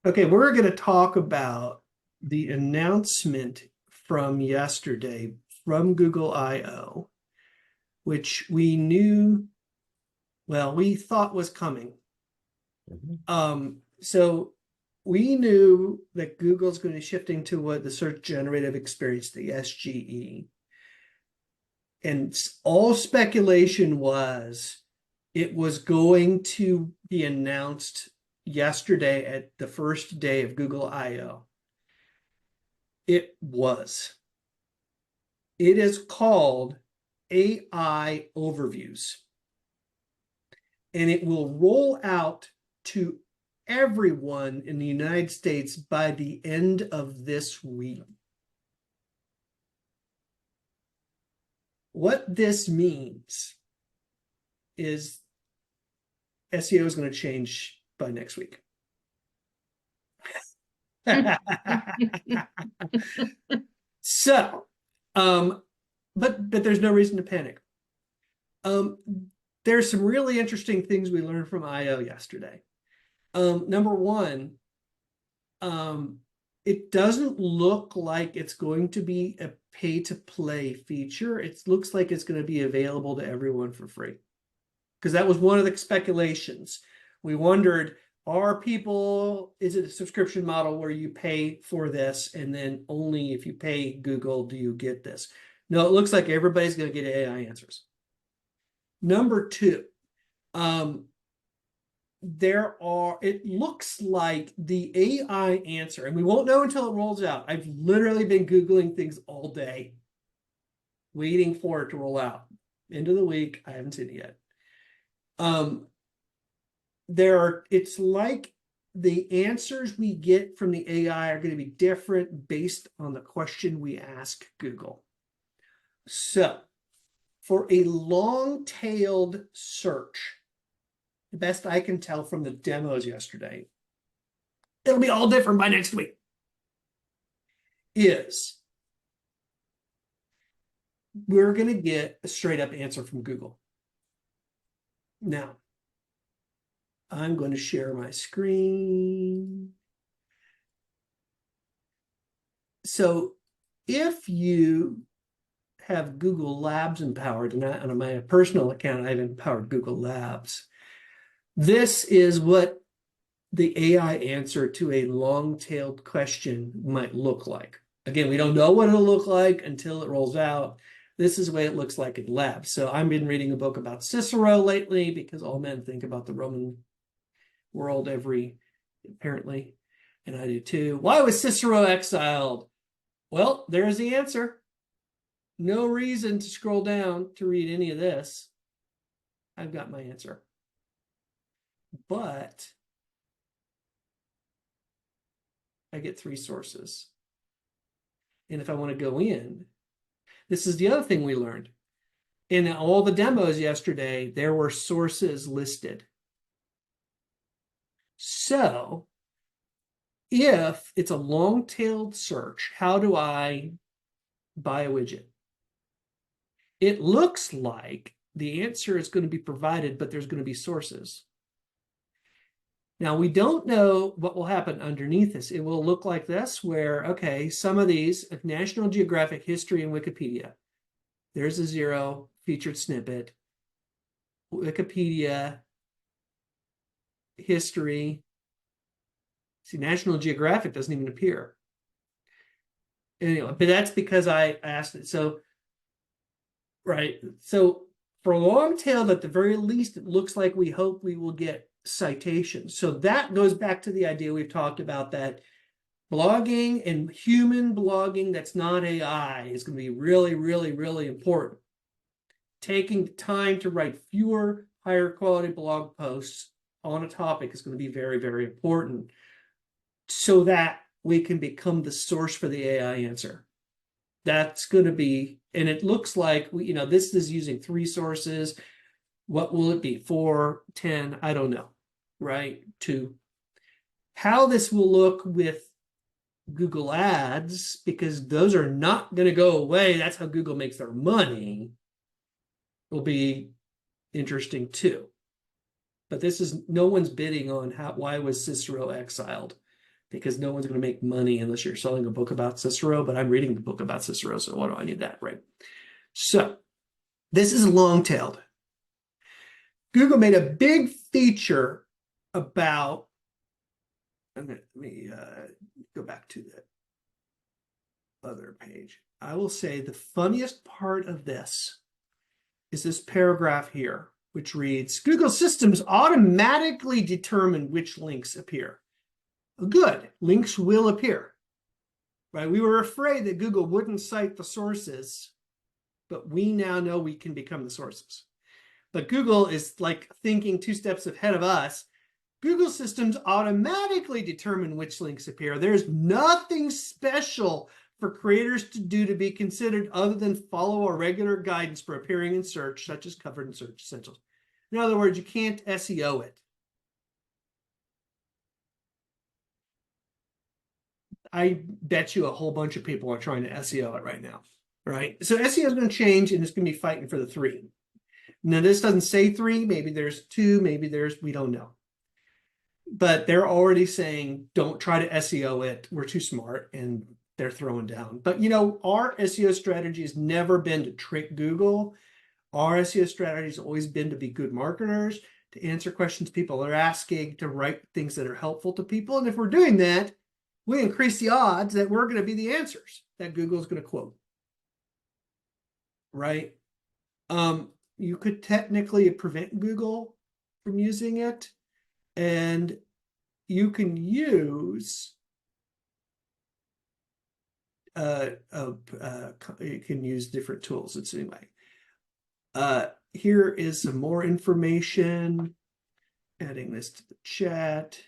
Okay, we're going to talk about the announcement from yesterday from Google I/O, which we knew, well, we thought was coming. Mhm. So we knew that Google's going to be shifting to what the Search Generative Experience, the SGE. And all speculation was it was going to be announced yesterday at the first day of Google I/O. It was. It is called AI Overviews, and it will roll out to everyone in the United States by the end of this week. What this means is SEO is going to change by next week. So, but there's no reason to panic. Um, there's some really interesting things we learned from I/O yesterday. Number one, it doesn't look like it's going to be a pay-to-play feature. It looks like it's going to be available to everyone for free. Because that was one of the speculations. We wondered, is it a subscription model where you pay for this and then only if you pay Google do you get this? No, it looks like everybody's going to get AI answers. Number two, it looks like the AI answer, and we won't know until it rolls out. I've literally been Googling things all day, waiting for it to roll out. End of the week, I haven't seen it yet. It's like the answers we get from the AI are going to be different based on the question we ask Google. So for a long-tailed search, the best I can tell from the demos yesterday, it'll be all different by next week, is we're going to get a straight up answer from Google. Now, I'm going to share my screen. So if you have Google Labs empowered, and on my personal account, I've empowered Google Labs, this is what the AI answer to a long-tailed question might look like. Again, we don't know what it'll look like until it rolls out. This is the way it looks like in labs. So I've been reading a book about Cicero lately because all men think about the Roman world apparently, and I do too. Why was Cicero exiled? Well, there's the answer. No reason to scroll down to read any of this. I've got my answer. But I get three sources. And if I want to go in, this is the other thing we learned. In all the demos yesterday, there were sources listed. So if it's a long-tailed search, how do I buy a widget? It looks like the answer is going to be provided, but there's going to be sources. Now, we don't know what will happen underneath this. It will look like this, where, okay, some of these, National Geographic History and Wikipedia, there's a 0 featured snippet. Wikipedia, history. See, National Geographic doesn't even appear. Anyway, but that's because I asked it. So, right. So for long tail, at the very least, it looks like we hope we will get citations. So that goes back to the idea we've talked about, that blogging and human blogging that's not AI is going to be really, really, really important. Taking the time to write fewer, higher quality blog posts on a topic is going to be very, very important so that we can become the source for the AI answer. That's going to be, and it looks like, this is using 3 sources. What will it be? 4, 10? I don't know, right? 2. How this will look with Google Ads, because those are not going to go away. That's how Google makes their money, will be interesting too. But this is, no one's bidding on why was Cicero exiled. because no one's going to make money unless you're selling a book about Cicero, but I'm reading the book about Cicero, so why do I need that, right? So this is long-tailed. Google made a big feature about, let me go back to the other page. I will say the funniest part of this is this paragraph here, which reads, Google systems automatically determine which links appear. Good, links will appear, right? We were afraid that Google wouldn't cite the sources, but we now know we can become the sources. But Google is like thinking 2 steps ahead of us. Google systems automatically determine which links appear. There's nothing special for creators to do to be considered other than follow a regular guidance for appearing in search, such as covered in Search Essentials. In other words, you can't SEO it. I bet you a whole bunch of people are trying to SEO it right now, right? So SEO is going to change, and it's going to be fighting for the 3. Now, this doesn't say 3. Maybe there's 2. Maybe there's, we don't know. But they're already saying, don't try to SEO it. We're too smart, and they're throwing down. But, you know, our SEO strategy has never been to trick Google. Our SEO strategy has always been to be good marketers, to answer questions people are asking, to write things that are helpful to people. And if we're doing that, we increase the odds that we're going to be the answers that Google's going to quote, right? You could technically prevent Google from using it, and you can use you can use different tools. It's anyway. Here is some more information. Adding this to the chat.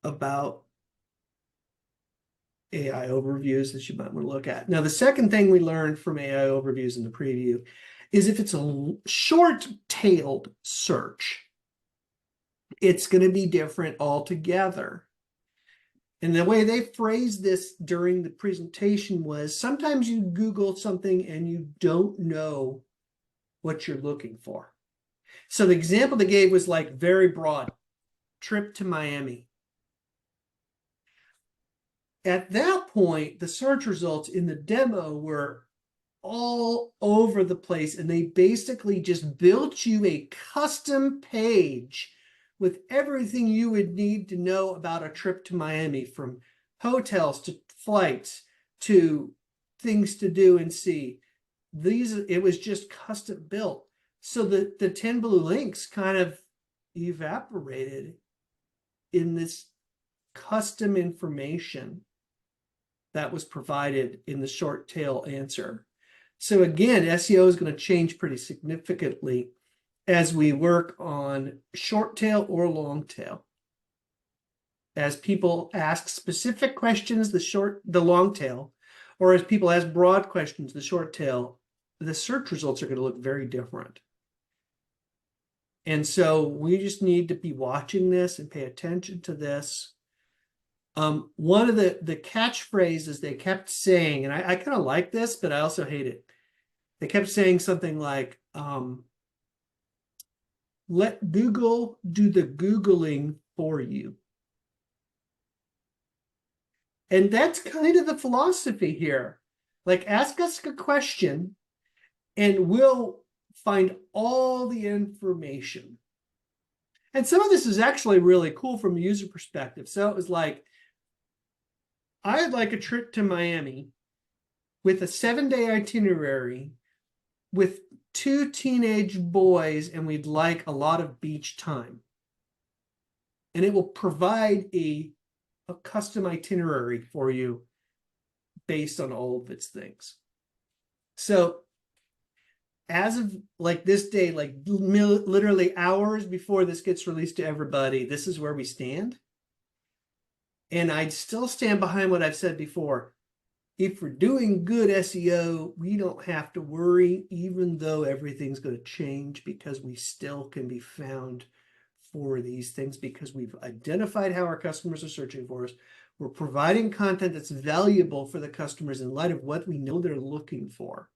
About AI overviews that you might want to look at. Now, the second thing we learned from AI overviews in the preview is if it's a short-tailed search, it's going to be different altogether. And the way they phrased this during the presentation was sometimes you Google something and you don't know what you're looking for. So the example they gave was like very broad, trip to Miami. At that point, the search results in the demo were all over the place, and they basically just built you a custom page with everything you would need to know about a trip to Miami, from hotels to flights to things to do and see. It was just custom built. So the 10 blue links kind of evaporated in this custom information that was provided in the short tail answer. So again, SEO is going to change pretty significantly as we work on short tail or long tail. As people ask specific questions, the long tail, or as people ask broad questions, the short tail, the search results are going to look very different. And so we just need to be watching this and pay attention to this. One of the catchphrases they kept saying, and I kind of like this, but I also hate it. They kept saying something like, let Google do the Googling for you. And that's kind of the philosophy here. Like, ask us a question and we'll find all the information. And some of this is actually really cool from a user perspective. So it was like, I'd like a trip to Miami with a 7-day itinerary with 2 teenage boys, and we'd like a lot of beach time. And it will provide a custom itinerary for you based on all of its things. So as of like this day, like literally hours before this gets released to everybody, this is where we stand. And I'd still stand behind what I've said before. If we're doing good SEO, we don't have to worry, even though everything's going to change, because we still can be found for these things because we've identified how our customers are searching for us. We're providing content that's valuable for the customers in light of what we know they're looking for.